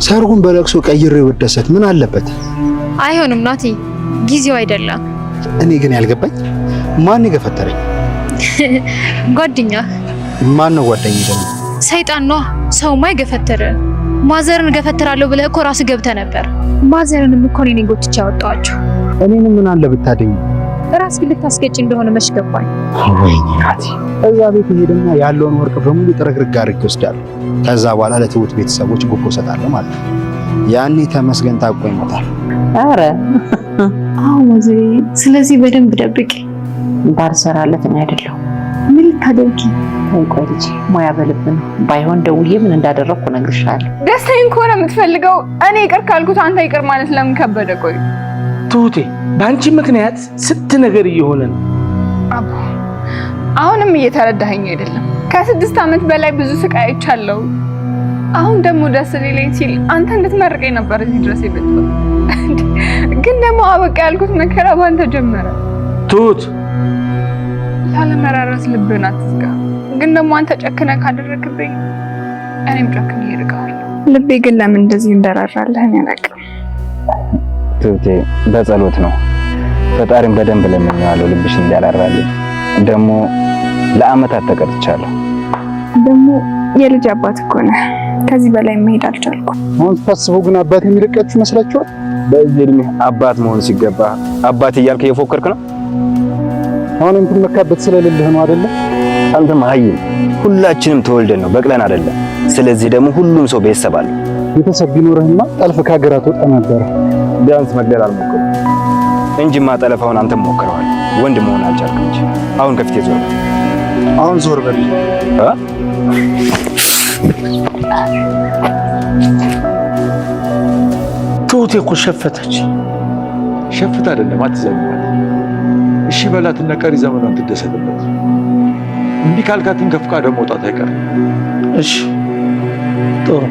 ሰርጉን በለቅሶ ቀይሬው ወደሰት ምን አለበት? አይሆንም ናቲ፣ ጊዜው አይደለም። እኔ ግን ያልገባኝ ማን ይገፈተረኝ? ጓደኛ። ማን ነው ጓደኛ ደግሞ? ሰይጣን ነው። ሰውማ ይገፈተረ። ማዘርን ገፈተራለሁ ብለህ እኮ ራስህ ገብተህ ነበር። ማዘርንም እኮ እኔ ነኝ ጎትቼ ያወጣኋቸው። እኔንም ምን አለ ብታደኝ? ራስህ ልታስገጭ እንደሆነ መች ገባኝ። ወይኔ ናቲ፣ እዛ ቤት ሄደና ያለውን ወርቅ በሙሉ ጥርግርግ አድርጌ ወስዳለሁ። ከዛ በኋላ ለትሁት ቤተሰቦች ጉቦ ሰጣለሁ ማለት ነው። ያኔ ተመስገን ታውቆ ይመጣል። አረ አውዚ፣ ስለዚህ በደንብ ደብቂ። ባልሰራለት ነው አይደለም። ምን ልታደርጊ? ቆይ ልጅ ሙያ በልብ ነው። ባይሆን ደውዬ ምን እንዳደረኩ እነግርሻለሁ። ደስታዬን ከሆነ የምትፈልገው እኔ ይቅር ካልኩት አንተ ይቅር ማለት ለምን ከበደ? ቆይ ትሁቴ፣ በአንቺ ምክንያት ስንት ነገር እየሆነ ነው። አቦ አሁንም እየተረዳኸኝ አይደለም። ከ6 ዓመት በላይ ብዙ ስቃይ አይቻለሁ። አሁን ደግሞ ደስ ሊለኝ ሲል አንተ እንድትመርቀኝ ነበር እዚህ ድረስ የመጣው። ግን ደግሞ አበቃ ያልኩት መከራ ባንተ ጀመረ። ትሁት፣ ላለመራረስ ልብህን አትዝጋ። ግን ደግሞ አንተ ጨክነህ ካደረግብኝ እኔም ጨክኜ እርቃለሁ። ልቤ ግን ለምን እንደዚህ እንደራራልህ እኔ አላውቅም። ትሁቴ፣ በጸሎት ነው። ፈጣሪም በደንብ ለምኜዋለሁ ልብሽ እንዲያራራልኝ። ደግሞ ለአመታት ተቀጥቻለሁ። ደግሞ የልጅ አባት እኮ ነህ። ከዚህ በላይ መሄድ አልቻልኩም። አሁን ታስበው ግን አባት የሚለቃችሁ መስላችኋል? በዚህ እድሜ አባት መሆን ሲገባ አባት እያልክ እየፎከርክ ነው። አሁን የምትመካበት ስለሌለህ ነው አይደለ? አንተም ሀይል ሁላችንም ተወልደን ነው በቅለን አይደለም። ስለዚህ ደግሞ ሁሉም ሰው ቤተሰብ አለ። ቤተሰብ ቢኖርህማ ጠልፍ ከሀገራት ወጣ ነበር። ቢያንስ መግደል አልሞከርኩም እንጂማ ጠለፋውን አንተም ሞክረዋል። ወንድ መሆን አልቻልክም እንጂ። አሁን ከፊቴ ዞር። አሁን ዞር በል። ትሁቴ እኮ ሸፈተች። ሸፍት አይደለም አትዘምራት። እሺ በላትና ቀሪ ዘመኗን ትደሰትበት። እምቢ ካልካትን ከፍቃደ መውጣት አይቀርም። እሺ ጥሩ።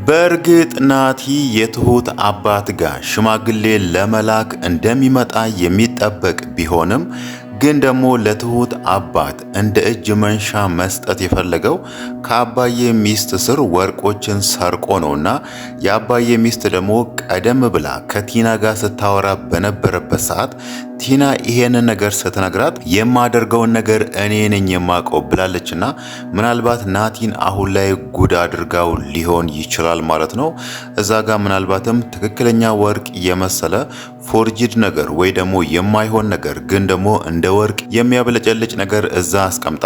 በእርግጥ ናቲ የትሁት አባት ጋር ሽማግሌ ለመላክ እንደሚመጣ የሚጠበቅ ቢሆንም ግን ደግሞ ለትሁት አባት እንደ እጅ መንሻ መስጠት የፈለገው ከአባዬ ሚስት ስር ወርቆችን ሰርቆ ነውና የአባዬ ሚስት ደግሞ ቀደም ብላ ከቲና ጋር ስታወራ በነበረበት ሰዓት ቲና ይሄንን ነገር ስትነግራት የማደርገውን ነገር እኔ ነኝ የማውቀው ብላለችና ምናልባት ናቲን አሁን ላይ ጉድ አድርጋው ሊሆን ይችላል ማለት ነው። እዛ ጋር ምናልባትም ትክክለኛ ወርቅ የመሰለ ፎርጂድ ነገር ወይ ደግሞ የማይሆን ነገር ግን ደግሞ እንደ ወርቅ የሚያብለጨልጭ ነገር እዛ አስቀምጣ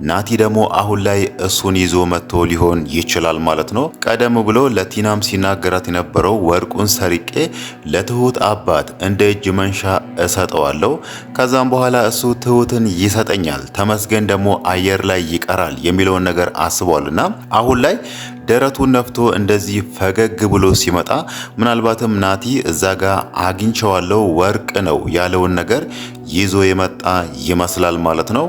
ናቲ ደግሞ አሁን ላይ እሱን ይዞ መጥቶ ሊሆን ይችላል ማለት ነው። ቀደም ብሎ ለቲናም ሲናገራት የነበረው ወርቁን ሰርቄ ለትሁት አባት እንደ እጅ መንሻ እሰጠዋለሁ፣ ከዛም በኋላ እሱ ትሁትን ይሰጠኛል፣ ተመስገን ደግሞ አየር ላይ ይቀራል የሚለውን ነገር አስቧልና አሁን ላይ ደረቱን ነፍቶ እንደዚህ ፈገግ ብሎ ሲመጣ ምናልባትም ናቲ እዛ ጋር አግኝቼዋለሁ ወርቅ ነው ያለውን ነገር ይዞ የመጣ ይመስላል ማለት ነው።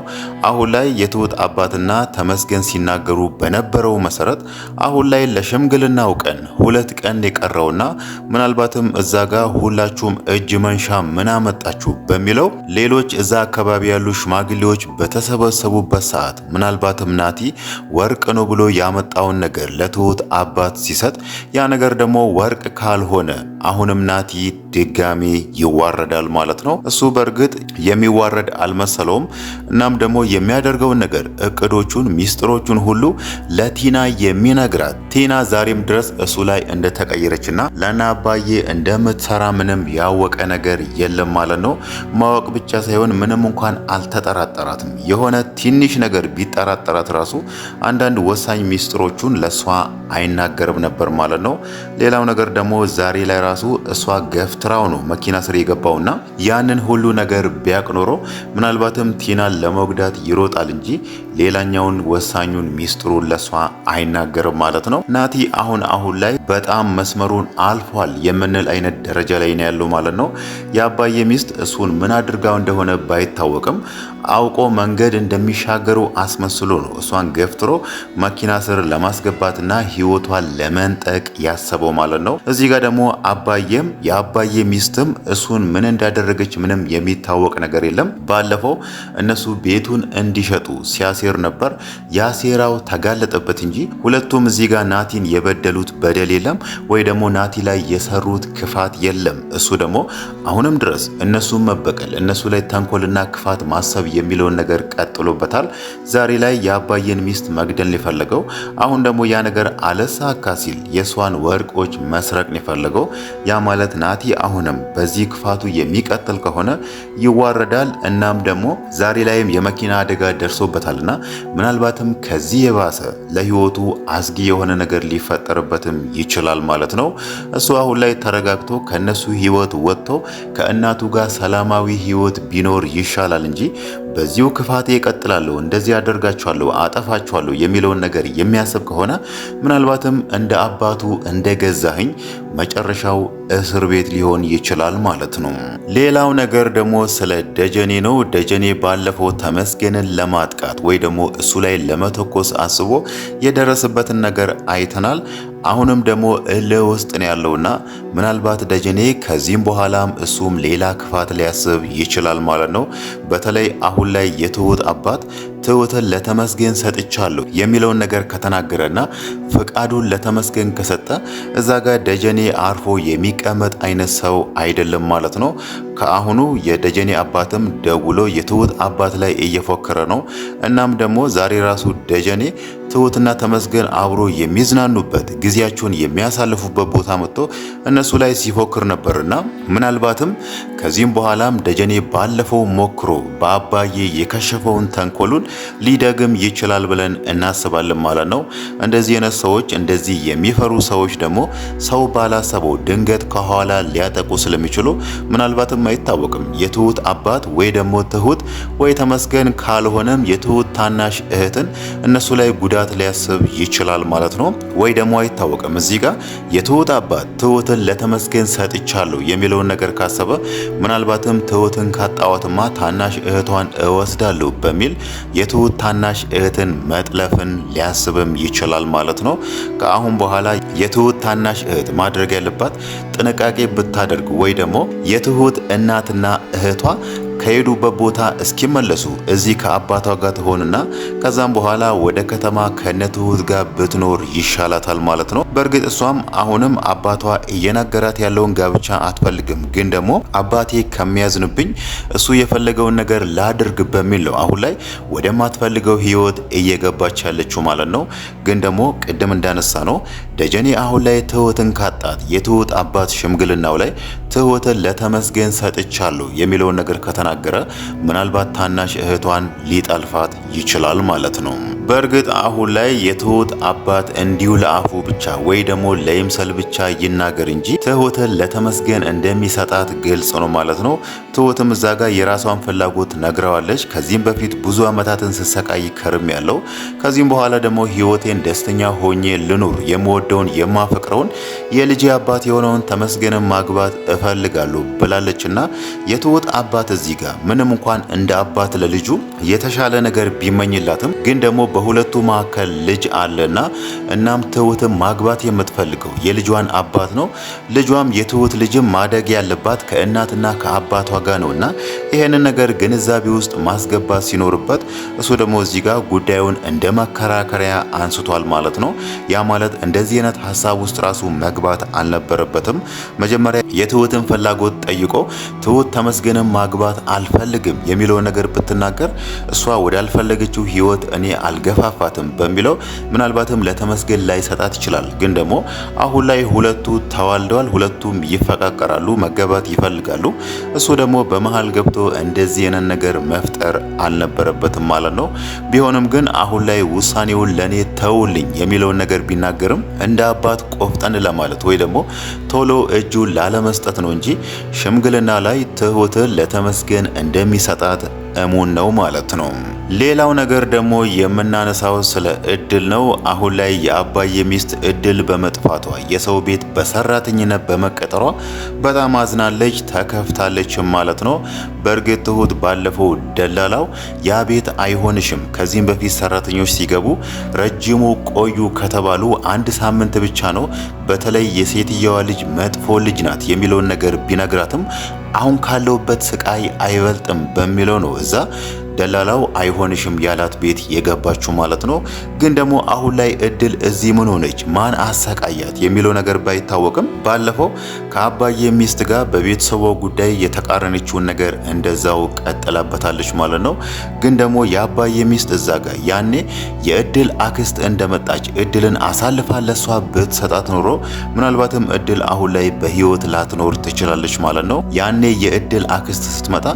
አሁን ላይ የትሁት አባትና ተመስገን ሲናገሩ በነበረው መሰረት አሁን ላይ ለሽምግልናው ቀን 2 ቀን የቀረውና ምናልባትም እዛ ጋር ሁላችሁም እጅ መንሻ ምን አመጣችሁ በሚለው ሌሎች እዛ አካባቢ ያሉ ሽማግሌዎች በተሰበሰቡበት ሰዓት ምናልባትም ናቲ ወርቅ ነው ብሎ ያመጣውን ነገር ለትሁት አባት ሲሰጥ ያ ነገር ደግሞ ወርቅ ካልሆነ አሁንም ናቲ ድጋሚ ይዋረዳል ማለት ነው። እሱ በእርግጥ የሚዋረድ አልመሰለውም። እናም ደግሞ የሚያደርገውን ነገር እቅዶቹን፣ ሚስጥሮቹን ሁሉ ለቲና የሚነግራት ቲና ዛሬም ድረስ እሱ ላይ እንደተቀየረችና ለናባዬ እንደምትሰራ ምንም ያወቀ ነገር የለም ማለት ነው። ማወቅ ብቻ ሳይሆን ምንም እንኳን አልተጠራጠራትም። የሆነ ትንሽ ነገር ቢጠራጠራት ራሱ አንዳንድ ወሳኝ ሚስጥሮቹን ለሷ አይናገርም ነበር ማለት ነው። ሌላው ነገር ደግሞ ዛሬ ላይ ራሱ እሷ ገፍትራው ነው መኪና ስር የገባውና ያንን ሁሉ ነገር ቢያቅ ኖሮ ምናልባትም ቲናን ለመጉዳት ይሮጣል እንጂ ሌላኛውን ወሳኙን ሚስጥሩን ለሷ አይናገርም ማለት ነው። ናቲ አሁን ላይ በጣም መስመሩን አልፏል የምንል አይነት ደረጃ ላይ ነው ያለው ማለት ነው። የአባዬ ሚስት እሱን ምን አድርጋው እንደሆነ ባይታወቅም አውቆ መንገድ እንደሚሻገሩ አስመስሎ ነው እሷን ገፍትሮ መኪና ስር ለማስገባትና ህይወቷን ለመንጠቅ ያሰበው ማለት ነው። እዚህ ጋር ደግሞ አባዬም የአባዬ ሚስትም እሱን ምን እንዳደረገች ምንም የሚታወቅ ነገር የለም። ባለፈው እነሱ ቤቱን እንዲሸጡ ሲያሴር ነበር። ያሴራው ተጋለጠበት እንጂ ሁለቱም እዚህ ጋር ናቲን የበደሉት በደል የለም ወይ ደግሞ ናቲ ላይ የሰሩት ክፋት የለም። እሱ ደግሞ አሁንም ድረስ እነሱን መበቀል እነሱ ላይ ተንኮልና ክፋት ማሰብ የሚለውን ነገር ቀጥሎበታል። ዛሬ ላይ የአባዬን ሚስት መግደል የፈለገው አሁን ደግሞ ያ ነገር አለሳካ ሲል የሷን ወርቆች መስረቅ የፈለገው ያ ማለት ናቲ አሁንም በዚህ ክፋቱ የሚቀጥል ከሆነ ይዋረዳል። እናም ደግሞ ዛሬ ላይም የመኪና አደጋ ደርሶበታልና ምናልባትም ከዚህ የባሰ ለህይወቱ አስጊ የሆነ ነገር ሊፈጠርበትም ይችላል ማለት ነው። እሱ አሁን ላይ ተረጋግቶ ከነሱ ህይወት ወጥቶ ከእናቱ ጋር ሰላማዊ ህይወት ቢኖር ይሻላል እንጂ በዚሁ ክፋቴ እቀጥላለሁ፣ እንደዚህ አደርጋቸዋለሁ፣ አጠፋቸዋለሁ የሚለውን ነገር የሚያስብ ከሆነ ምናልባትም እንደ አባቱ እንደገዛኸኝ መጨረሻው እስር ቤት ሊሆን ይችላል ማለት ነው። ሌላው ነገር ደግሞ ስለ ደጀኔ ነው። ደጀኔ ባለፈው ተመስገንን ለማጥቃት ወይ ደግሞ እሱ ላይ ለመተኮስ አስቦ የደረሰበትን ነገር አይተናል። አሁንም ደግሞ እልህ ውስጥ ነው ያለውና ምናልባት ደጀኔ ከዚህም በኋላም እሱም ሌላ ክፋት ሊያስብ ይችላል ማለት ነው። በተለይ አሁን ላይ የትሁት አባት ትሁትን ለተመስገን ሰጥቻለሁ የሚለውን ነገር ከተናገረና ፍቃዱን ለተመስገን ከሰጠ እዛ ጋር ደጀኔ አርፎ የሚቀመጥ አይነት ሰው አይደለም ማለት ነው። ከአሁኑ የደጀኔ አባትም ደውሎ የትሁት አባት ላይ እየፎከረ ነው። እናም ደግሞ ዛሬ ራሱ ደጀኔ ትሁትና ተመስገን አብሮ የሚዝናኑበት ጊዜያቸውን የሚያሳልፉበት ቦታ መጥቶ እነሱ ላይ ሲፎክር ነበርና ምናልባትም ከዚህም በኋላም ደጀኔ ባለፈው ሞክሮ በአባዬ የከሸፈውን ተንኮሉን ሊደግም ይችላል ብለን እናስባለን ማለት ነው። እንደዚህ አይነት ሰዎች እንደዚህ የሚፈሩ ሰዎች ደግሞ ሰው ባላሰበው ድንገት ከኋላ ሊያጠቁ ስለሚችሉ ምናልባትም አይታወቅም የትሁት አባት ወይ ደግሞ ትሁት ወይ ተመስገን ካልሆነም የትሁት ታናሽ እህትን እነሱ ላይ ጉዳት ሊያስብ ይችላል ማለት ነው። ወይ ደግሞ አይታወቅም እዚህ ጋር የትሁት አባት ትሁትን ለተመስገን ሰጥቻለሁ የሚለውን ነገር ካሰበ ምናልባትም ትሁትን ካጣዋትማ ታናሽ እህቷን እወስዳለሁ በሚል የትሁት ታናሽ እህትን መጥለፍን ሊያስብም ይችላል ማለት ነው። ከአሁን በኋላ የትሁት ታናሽ እህት ማድረግ ያለባት ጥንቃቄ ብታደርግ ወይ ደግሞ የትሁት እናትና እህቷ ከሄዱበት ቦታ እስኪመለሱ እዚህ ከአባቷ ጋር ትሆንና ከዛም በኋላ ወደ ከተማ ከነትሁት ጋር ብትኖር ይሻላታል ማለት ነው። በእርግጥ እሷም አሁንም አባቷ እየነገራት ያለውን ጋብቻ አትፈልግም። ግን ደግሞ አባቴ ከሚያዝንብኝ እሱ የፈለገውን ነገር ላድርግ በሚል ነው አሁን ላይ ወደማትፈልገው ህይወት እየገባች ያለችው ማለት ነው። ግን ደግሞ ቅድም እንዳነሳ ነው ደጀኔ አሁን ላይ ትሁትን ካጣት የትሁት አባት ሽምግልናው ላይ ትሁትን ለተመስገን ሰጥቻለሁ የሚለውን ነገር ከተናገረ ምናልባት ታናሽ እህቷን ሊጠልፋት ይችላል ማለት ነው። በእርግጥ አሁን ላይ የትሁት አባት እንዲሁ ለአፉ ብቻ ወይ ደግሞ ለይምሰል ብቻ ይናገር እንጂ ትሁትን ለተመስገን እንደሚሰጣት ግልጽ ነው ማለት ነው። ትሁትም እዛ ጋር የራሷን ፍላጎት ነግረዋለች። ከዚህም በፊት ብዙ ዓመታትን ስሰቃይ ከርም ያለው ከዚህም በኋላ ደግሞ ህይወቴን ደስተኛ ሆኜ ልኑር የምወደውን የማፈቅረውን የልጄ አባት የሆነውን ተመስገንን ማግባት እፈልጋለሁ ብላለችና የትሁት አባት እዚህ ጋር ምንም እንኳን እንደ አባት ለልጁ የተሻለ ነገር ቢመኝላትም ግን ደግሞ በሁለቱ መካከል ልጅ አለና እናም ትሁትም ማግባት የምትፈልገው የልጇን አባት ነው። ልጇም የትሁት ልጅም ማደግ ያለባት ከእናትና ከአባቷ ጋር ነውና ይሄንን ነገር ግንዛቤ ውስጥ ማስገባት ሲኖርበት እሱ ደግሞ እዚህ ጋር ጉዳዩን እንደ መከራከሪያ አንስቷል ማለት ነው። ያ ማለት እንደዚህ አይነት ሀሳብ ውስጥ ራሱ መግባት አልነበረበትም። መጀመሪያ የትሁትን ፍላጎት ጠይቆ ትሁት ተመስገንን ማግባት አልፈልግም የሚለው ነገር ብትናገር እሷ ወዳልፈለገችው ህይወት እኔ አልገፋፋትም በሚለው ምናልባትም ለተመስገን ላይ ሰጣት ይችላል። ግን ደግሞ አሁን ላይ ሁለቱ ተዋልደዋል፣ ሁለቱም ይፈቃቀራሉ፣ መገባት ይፈልጋሉ። እሱ ደግሞ በመሃል ገብቶ እንደዚህ አይነት ነገር መፍጠር አልነበረበትም ማለት ነው። ቢሆንም ግን አሁን ላይ ውሳኔውን ለኔ ተውልኝ የሚለውን ነገር ቢናገርም እንደ አባት ቆፍጠን ለማለት ወይ ደግሞ ቶሎ እጁን ላለመስጠት ነው እንጂ ሽምግልና ላይ ትሁትን ለተመስገን እንደሚሰጣት እሙን ነው ማለት ነው። ሌላው ነገር ደግሞ የምናነሳው ስለ እድል ነው። አሁን ላይ የአባዬ ሚስት እድል በመጥፋቷ የሰው ቤት በሰራተኝነት በመቀጠሯ በጣም አዝናለች፣ ተከፍታለች ማለት ነው። በእርግጥ ትሁት ባለፈው ደላላው ያ ቤት አይሆንሽም፣ ከዚህም በፊት ሰራተኞች ሲገቡ ረጅሙ ቆዩ ከተባሉ 1 ሳምንት ብቻ ነው፣ በተለይ የሴትየዋ ልጅ መጥፎ ልጅ ናት የሚለውን ነገር ቢነግራትም አሁን ካለውበት ስቃይ አይበልጥም በሚለው ነው እዛ ደላላው አይሆንሽም ያላት ቤት የገባችው ማለት ነው። ግን ደግሞ አሁን ላይ እድል እዚህ ምን ሆነች፣ ማን አሰቃያት የሚለው ነገር ባይታወቅም ባለፈው ከአባዬ ሚስት ጋር በቤተሰቧ ጉዳይ የተቃረነችውን ነገር እንደዛው ቀጥላበታለች ማለት ነው። ግን ደግሞ የአባዬ ሚስት እዛ ጋር ያኔ የእድል አክስት እንደመጣች እድልን አሳልፋ ለሷ ብትሰጣት ኖሮ ምናልባትም እድል አሁን ላይ በህይወት ላትኖር ትችላለች ማለት ነው። ያኔ የእድል አክስት ስትመጣ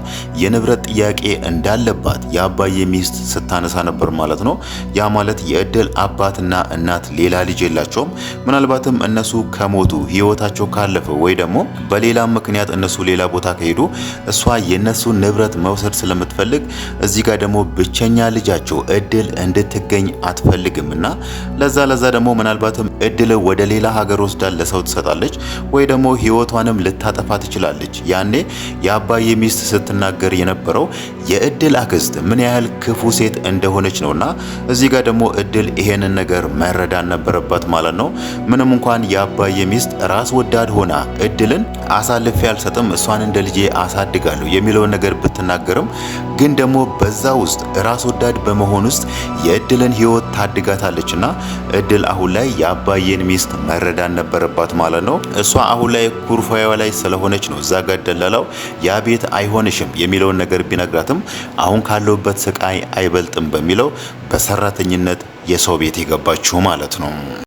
የንብረት ጥያቄ እንዳለባት የአባዬ ሚስት ስታነሳ ነበር ማለት ነው። ያ ማለት የእድል አባትና እናት ሌላ ልጅ የላቸውም። ምናልባትም እነሱ ከሞቱ ህይወታቸው ካለፈ ወይ ደግሞ በሌላ ምክንያት እነሱ ሌላ ቦታ ከሄዱ እሷ የነሱ ንብረት መውሰድ ስለምትፈልግ እዚህ ጋር ደግሞ ብቸኛ ልጃቸው እድል እንድትገኝ አትፈልግምና ለዛ ደግሞ ምናልባትም እድል ወደ ሌላ ሀገር ወስዳ ለሰው ትሰጣለች ወይ ደግሞ ህይወቷንም ልታጠፋ ትችላለች። ያኔ የአባዬ ሚስት ስትናገር የነበረው የእድል አክስት ምን ያህል ክፉ ሴት እንደሆነች ነውና እዚህ ጋር ደግሞ እድል ይሄንን ነገር መረዳት ነበረባት ማለት ነው። ምንም እንኳን የአባዬ ሚስት ራስ ወዳድ ሆና እድልን አሳልፌ አልሰጥም እሷን እንደ ልጄ አሳድጋለሁ የሚለውን ነገር ብትናገርም ግን ደግሞ በዛ ውስጥ ራስ ወዳድ በመሆን ውስጥ የእድልን ህይወት ታድጋታለችና እድል አሁን ላይ የአባዬን ሚስት መረዳት ነበረባት ማለት ነው። እሷ አሁን ላይ ኩርፋያዋ ላይ ስለሆነች ነው እዛ ጋር ደላላው ያ ቤት አይሆንሽም የሚለውን ነገር ቢነግራትም አሁን ካለውበት ስቃይ አይበልጥም በሚለው በሰራተኝነት የሰው ቤት የገባችው ማለት ነው።